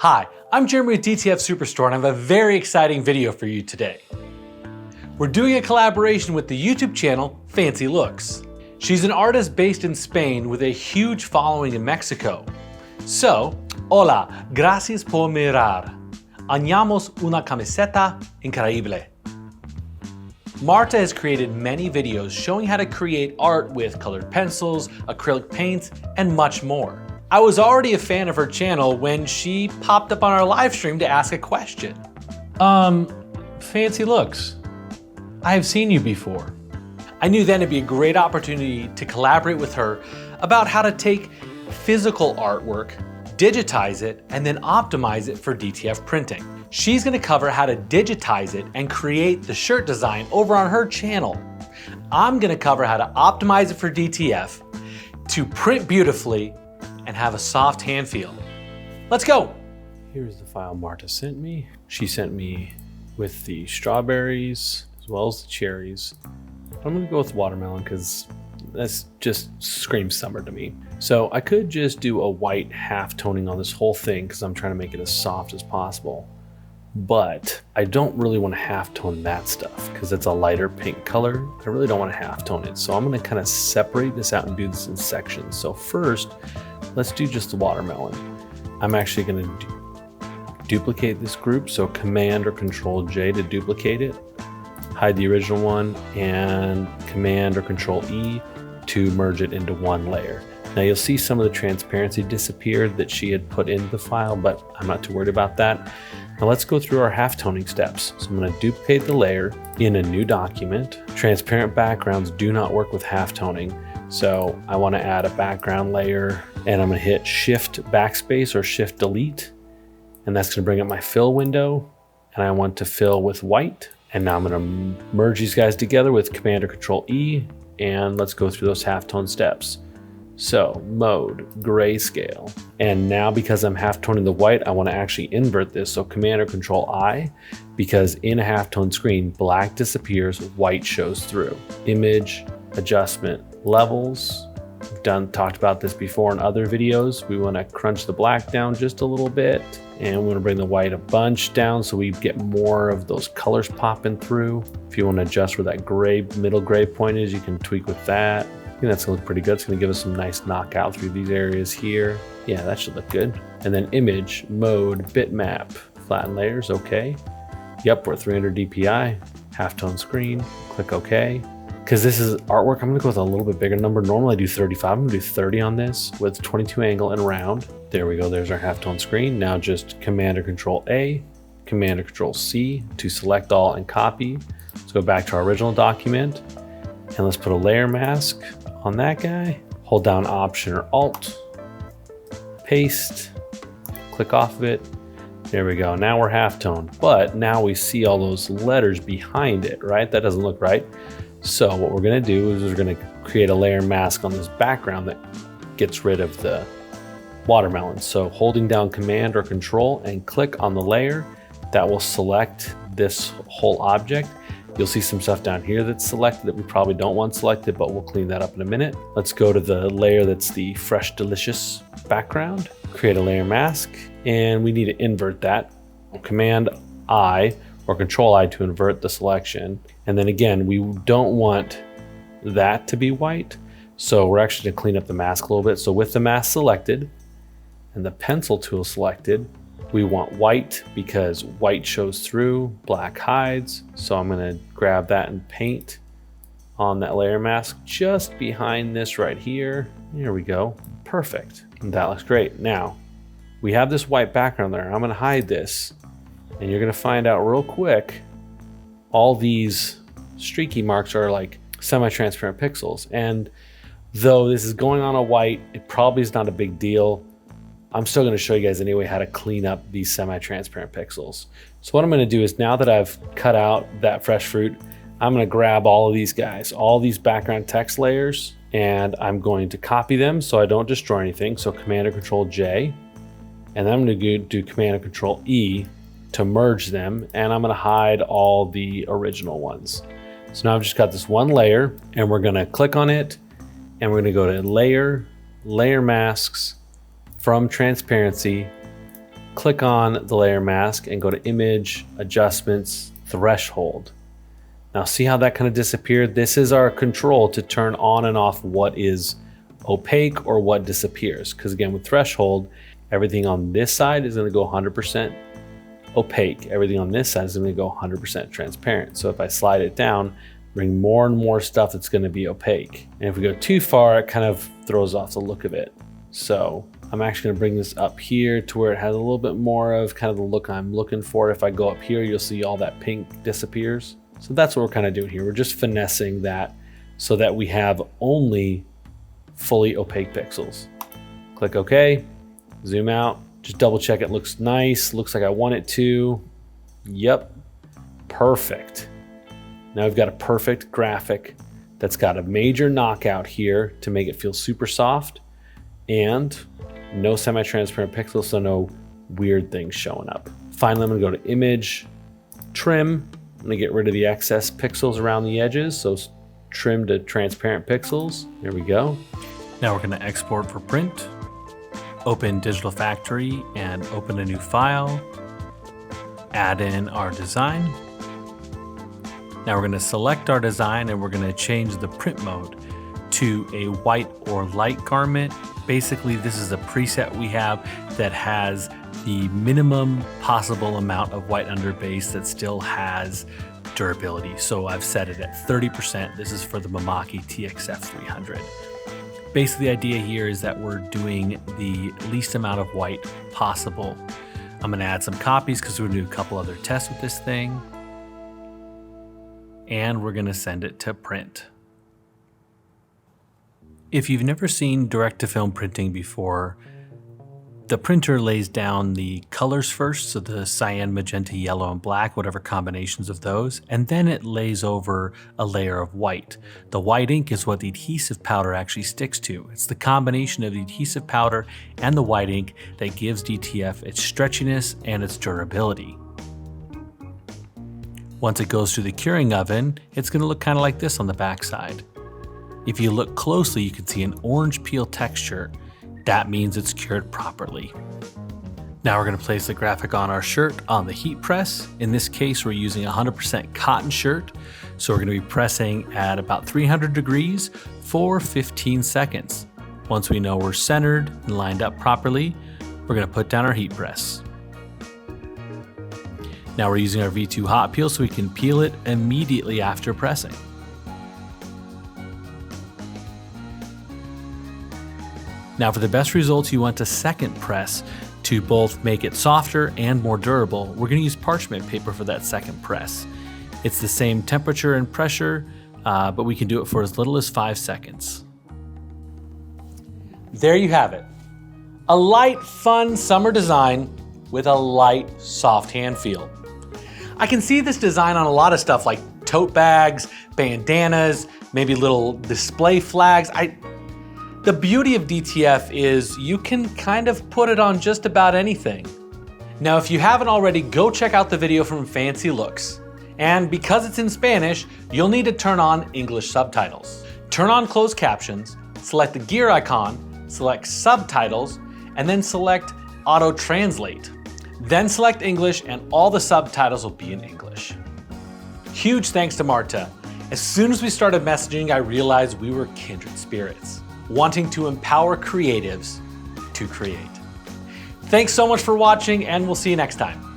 Hi, I'm Jeremy with DTF Superstore and I have a very exciting video for you today. We're doing a collaboration with the YouTube channel FancyLooks. She's an artist based in Spain with a huge following in Mexico. So, hola, gracias por mirar. Añamos una camiseta increíble. Marta has created many videos showing how to create art with colored pencils, acrylic paints, and much more. I was already a fan of her channel when she popped up on our live stream to ask a question. FancyLooks, I have seen you before. I knew then it'd be a great opportunity to collaborate with her about how to take physical artwork, digitize it, and then optimize it for DTF printing. She's gonna cover how to digitize it and create the shirt design over on her channel. I'm gonna cover how to optimize it for DTF to print beautifully and have a soft hand feel. Let's go. Here's the file Marta sent me. She sent me with the strawberries as well as the cherries. I'm gonna go with watermelon because that's just screams summer to me. So I could just do a white half toning on this whole thing because I'm trying to make it as soft as possible. But I don't really want to half tone that stuff because it's a lighter pink color. I really don't want to half tone it. So I'm going to kind of separate this out and do this in sections. So first, let's do just the watermelon. I'm actually going to duplicate this group. So Command or Control J to duplicate it, hide the original one, and Command or Control E to merge it into one layer. Now you'll see some of the transparency disappeared that she had put into the file, but I'm not too worried about that. Now let's go through our half toning steps. So I'm going to duplicate the layer in a new document. Transparent backgrounds do not work with half toning. So I want to add a background layer and I'm going to hit Shift Backspace or Shift Delete. And that's going to bring up my fill window. And I want to fill with white. And now I'm going to merge these guys together with Command or Control E. And let's go through those halftone steps. So mode, grayscale. And now because I'm half toning the white, I want to actually invert this. So Command or Control I, because in a halftone screen, black disappears, white shows through. Image, adjustment, levels. We've talked about this before in other videos. We want to crunch the black down just a little bit. And we want to bring the white a bunch down so we get more of those colors popping through. If you want to adjust where that gray, middle gray point is, you can tweak with that. I think that's gonna look pretty good. It's gonna give us some nice knockout through these areas here. Yeah, that should look good. And then image, mode, bitmap, flatten layers, okay. Yep, we're 300 DPI, halftone screen, click okay. Because this is artwork, I'm gonna go with a little bit bigger number. Normally I do 35, I'm gonna do 30 on this with 22 angle and round. There we go, there's our halftone screen. Now just Command or Control A, Command or Control C to select all and copy. Let's go back to our original document and let's put a layer mask on that guy. Hold down Option or Alt, paste, click off of it. There we go, now we're halftone, but now we see all those letters behind it, right? That doesn't look right. So what we're gonna do is we're gonna create a layer mask on this background that gets rid of the watermelon. So holding down Command or Control and click on the layer, that will select this whole object. You'll see some stuff down here that's selected that we probably don't want selected, but we'll clean that up in a minute. Let's go to the layer that's the fresh, delicious background, create a layer mask, and we need to invert that. Command I or Control I to invert the selection. And then again, we don't want that to be white. So we're actually gonna clean up the mask a little bit. So with the mask selected and the pencil tool selected, we want white because white shows through, black hides. So I'm gonna grab that and paint on that layer mask just behind this right here. There we go, perfect. And that looks great. Now, we have this white background there. I'm gonna hide this and you're gonna find out real quick, all these streaky marks are like semi-transparent pixels. And though this is going on a white, it probably is not a big deal. I'm still going to show you guys anyway how to clean up these semi-transparent pixels. So what I'm going to do is now that I've cut out that fresh fruit, I'm going to grab all of these guys, all these background text layers, and I'm going to copy them so I don't destroy anything. So Command or Control J, and then I'm going to do Command or Control E to merge them, and I'm going to hide all the original ones. So now I've just got this one layer, and we're going to click on it, and we're going to go to Layer, Layer Masks, from transparency, click on the layer mask and go to Image, Adjustments, Threshold. Now see how that kind of disappeared? This is our control to turn on and off what is opaque or what disappears. Because again, with threshold, everything on this side is going to go 100% opaque. Everything on this side is going to go 100% transparent. So if I slide it down, bring more and more stuff that's going to be opaque. And if we go too far, it kind of throws off the look of it. So I'm actually going to bring this up here to where it has a little bit more of kind of the look I'm looking for. If I go up here, you'll see all that pink disappears. So that's what we're kind of doing here. We're just finessing that so that we have only fully opaque pixels. Click OK, zoom out, just double check it looks nice, looks like I want it to. Yep, perfect. Now we've got a perfect graphic that's got a major knockout here to make it feel super soft and no semi-transparent pixels, so no weird things showing up. Finally, I'm gonna go to Image, Trim. I'm gonna get rid of the excess pixels around the edges, so trim to transparent pixels. There we go. Now we're gonna export for print, open Digital Factory and open a new file, add in our design. Now we're gonna select our design and we're gonna change the print mode to a white or light garment. Basically, this is a preset we have that has the minimum possible amount of white underbase that still has durability. So I've set it at 30%. This is for the Mamaki TXF 300. Basically, the idea here is that we're doing the least amount of white possible. I'm gonna add some copies because we're gonna do a couple other tests with this thing. And we're gonna send it to print. If you've never seen direct-to-film printing before, the printer lays down the colors first, so the cyan, magenta, yellow, and black, whatever combinations of those, and then it lays over a layer of white. The white ink is what the adhesive powder actually sticks to. It's the combination of the adhesive powder and the white ink that gives DTF its stretchiness and its durability. Once it goes through the curing oven, it's going to look kind of like this on the backside. If you look closely, you can see an orange peel texture. That means it's cured properly. Now we're going to place the graphic on our shirt on the heat press. In this case, we're using a 100% cotton shirt. So we're going to be pressing at about 300 degrees for 15 seconds. Once we know we're centered and lined up properly, we're going to put down our heat press. Now we're using our V2 hot peel so we can peel it immediately after pressing. Now for the best results, you want a second press to both make it softer and more durable. We're going to use parchment paper for that second press. It's the same temperature and pressure, but we can do it for as little as 5 seconds. There you have it. A light, fun summer design with a light, soft hand feel. I can see this design on a lot of stuff like tote bags, bandanas, maybe little display flags. The beauty of DTF is you can kind of put it on just about anything. Now, if you haven't already, go check out the video from FancyLooks. And because it's in Spanish, you'll need to turn on English subtitles. Turn on closed captions, select the gear icon, select subtitles, and then select auto translate. Then select English and all the subtitles will be in English. Huge thanks to Marta. As soon as we started messaging, I realized we were kindred spirits, wanting to empower creatives to create. Thanks so much for watching, and we'll see you next time.